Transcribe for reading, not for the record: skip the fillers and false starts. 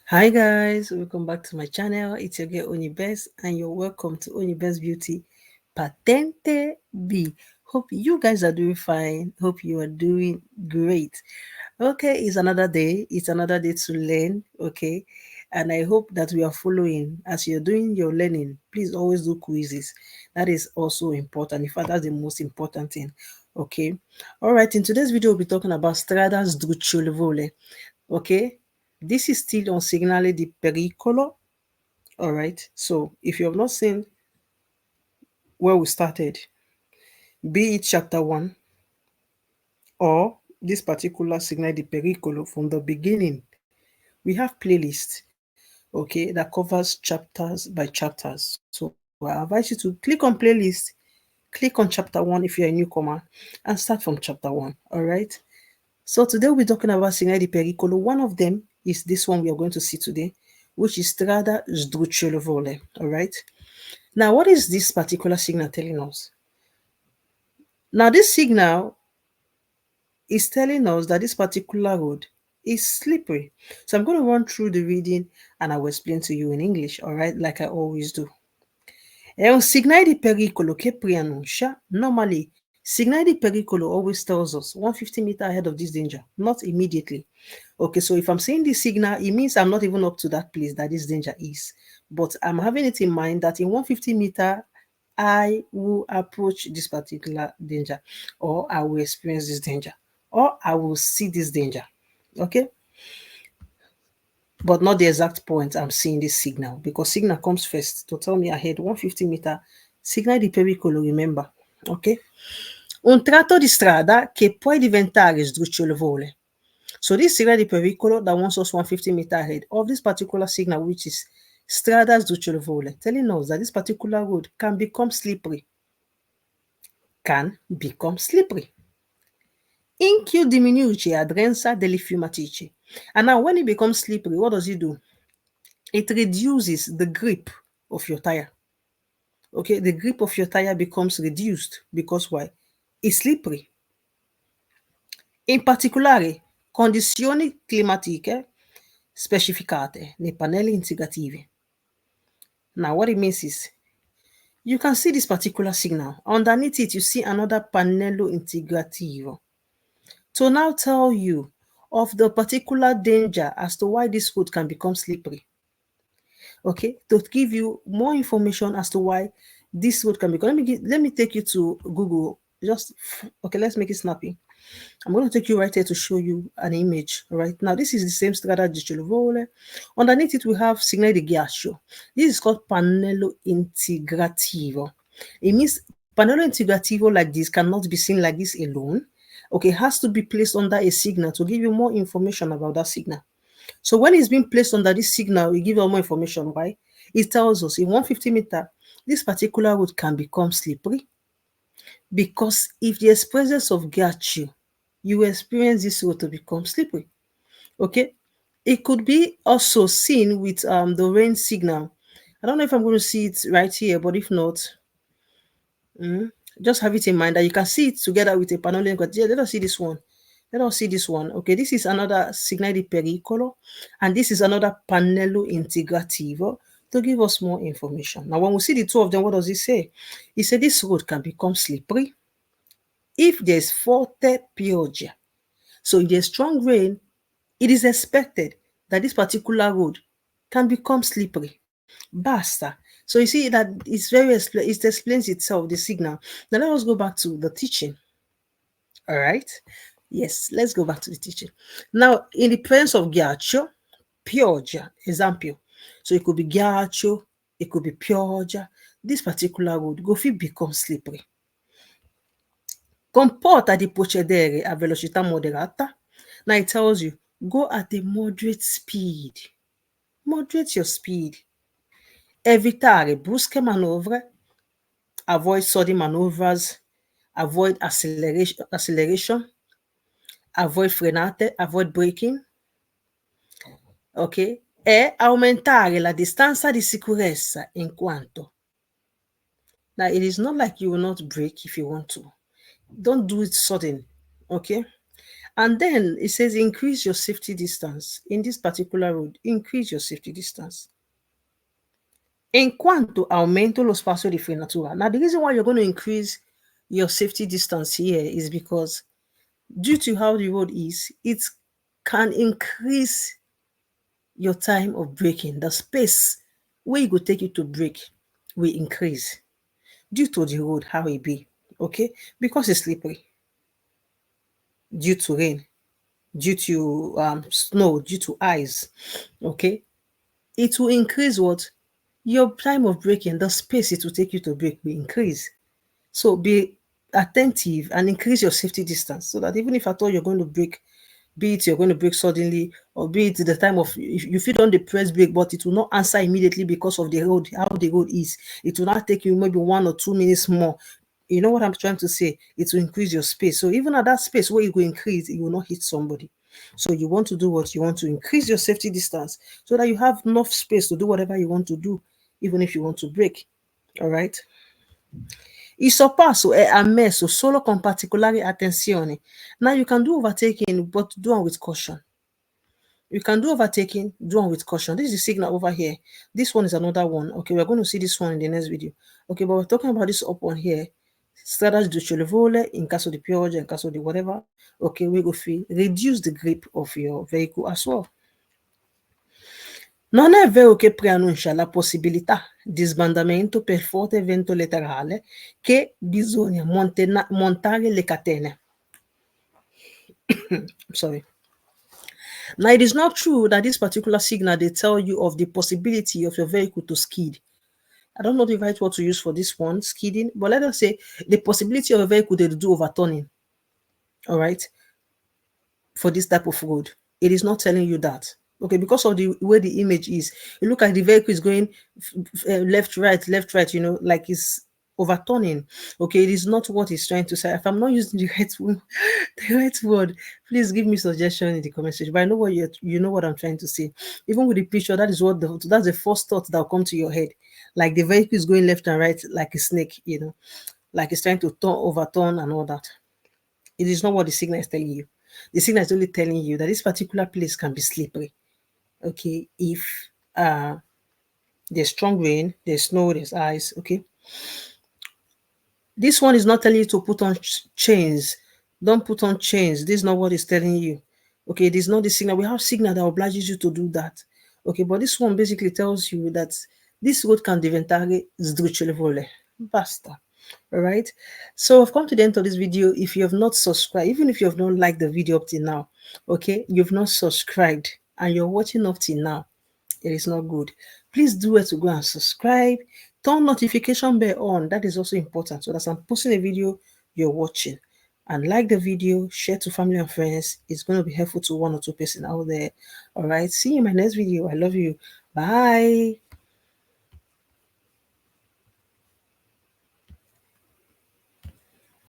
Hi guys, welcome back to my channel. It's your girl Onibes and you're welcome to Onibes Beauty Patente B. Hope you guys are doing fine. Hope you are doing great. Okay, it's another day to learn, okay? And I hope that we are following as you're doing your learning. Please always do quizzes. That is also important. In fact, that's the most important thing. Okay. All right, in today's video, we'll be talking about Strada SDRUCCIOLEVOLE. Okay, this is still on Segnale di Pericolo. All right, so if you have not seen where we started, be it chapter 1 or this particular Segnale di Pericolo from the beginning, we have playlist, okay, that covers chapters by chapters. So I advise you to click on playlist, click on chapter 1 if you're a newcomer, and start from chapter 1. All right. So today we'll be talking about Segnale di Pericolo. One of them is this one we are going to see today, which is Strada SDRUCCIOLEVOLE. All right. Now, what is this particular signal telling us? Now, this signal is telling us that this particular road is slippery. So I'm going to run through the reading and I will explain to you in English, all right, like I always do. È un segnale di pericolo che preannuncia. Normally, segnale di pericolo always tells us 150 meters ahead of this danger, not immediately. Okay, so if I'm saying this signal, it means I'm not even up to that place that this danger is. But I'm having it in mind that in 150 meters, I will approach this particular danger, or I will experience this danger, or I will see this danger. Okay? But not the exact point I'm seeing this signal, because signal comes first to tell me ahead 150 meter. Signal di pericolo, remember. Ok? Un tratto di strada che può diventare sdrucciolevole. So this signal di pericolo that wants us 150 meter ahead of this particular signal, which is strada sdrucciolevole, telling us that this particular road can become slippery. Can become slippery. In più diminuisce aderenza delle fiumatici. And now when it becomes slippery, what does it do? It reduces the grip of your tire. Okay, the grip of your tire becomes reduced because why? It's slippery. In particolare, condizioni climatiche specificate nei pannelli integrativi. Now, what it means is, you can see this particular signal. Underneath it, you see another pannello integrativo. To now tell you of the particular danger as to why this road can become slippery. Okay, to give you more information as to why this road can become. Let me take you to Google. Okay, let's make it snappy. I'm going to take you right here to show you an image. Right now, this is the same Strada SDRUCCIOLEVOLE. Underneath it, we have Segnale di Ghiaccio. This is called Pannello Integrativo. It means Pannello Integrativo like this cannot be seen like this alone. Okay, it has to be placed under a signal to give you more information about that signal. So when it's being placed under this signal, we give you more information. Why? It tells us in 150 meter, this particular road can become slippery because if there's presence of ghiaccio, you experience this road to become slippery. Okay, it could be also seen with the rain signal. I don't know if I'm going to see it right here, but if not, just have it in mind that you can see it together with a pannello. Yeah, let us see this one. Let us see this one. Okay, this is another Segnale di Pericolo, and this is another Pannello Integrativo to give us more information. Now, when we see the two of them, what does it say? It said this road can become slippery if there's forte pioggia. So if there's strong rain, it is expected that this particular road can become slippery. Basta. So you see that it explains itself, the signal. Now let us go back to the teaching. All right. Yes, let's go back to the teaching. Now, in the presence of ghiaccio, pioggia, esempio. So it could be ghiaccio, it could be pioggia. This particular road go fit become slippery. Comporta di procedere a velocità moderata. Now it tells you, go at a moderate speed. Moderate your speed. Evitare brusche manovre. Avoid sudden maneuvers. Avoid acceleration. Avoid frenate. Avoid braking. Ok? E aumentare la distanza di sicurezza in quanto. Now, it is not like you will not brake if you want to. Don't do it sudden. Okay? And then it says increase your safety distance. In this particular road, increase your safety distance. In quanto aumento lo spazio di frenatura. Now, the reason why you're going to increase your safety distance here is because due to how the road is, it can increase your time of braking. The space where it will take you to brake will increase due to the road, how it be, okay? Because it's slippery, due to rain, due to snow, due to ice, okay? It will increase what? Your time of braking, the space it will take you to brake will increase. So be attentive and increase your safety distance so that even if at all you're going to brake, be it you're going to brake suddenly, or be it the time of if you feel on the press brake, but it will not answer immediately because of the road, how the road is. It will not take you maybe 1 or 2 minutes more. You know what I'm trying to say? It will increase your space. So even at that space where you will increase, it will not hit somebody. So you want to do what? You want to increase your safety distance so that you have enough space to do whatever you want to do, even if you want to brake. All right? Il sorpasso è ammesso solo con particolare attenzione. Now you can do overtaking, but do it with caution. You can do overtaking, do it with caution. This is the signal over here. This one is another one. Okay, we're going to see this one in the next video. Okay, but we're talking about this up on here. Strada SDRUCCIOLEVOLE, in caso di pioggia, in caso di whatever. Okay, we go free. Reduce the grip of your vehicle as well. Non è vero che preannuncia la possibilità di sbandamento per forte vento laterale che bisogna montare le catene. Sorry. Now, it is not true that this particular signal, they tell you of the possibility of your vehicle to skid. I don't know the right word to use for this one, skidding, but let us say the possibility of a vehicle to do overturning, all right, for this type of road. It is not telling you that. Okay, because of the way the image is, you look like the vehicle is going left, right, you know, like it's overturning. Okay, it is not what it's trying to say. If I'm not using the right word, please give me suggestion in the comment section. But I know what you know what I'm trying to say. Even with the picture, that is what that's the first thought that will come to your head. Like the vehicle is going left and right like a snake, you know, like it's trying to overturn and all that. It is not what the signal is telling you. The signal is only telling you that this particular place can be slippery. Okay, if there's strong rain, there's snow, there's ice. Okay, this one is not telling you to put on chains. Don't put on chains. This is not what it's telling you. Okay, this is not the signal. We have signal that obliges you to do that. Okay, but this one basically tells you that this road can diventare sdrucciolevole. Basta. All right, so I've come to the end of this video. If you have not subscribed, even if you have not liked the video up till now, okay, you've not subscribed and you're watching up till now, it is not good. Please do it to go and subscribe. Turn notification bell on. That is also important, so that I'm posting a video, you're watching. And like the video, share to family and friends. It's going to be helpful to 1 or 2 person out there. All right, see you in my next video. I love you. Bye.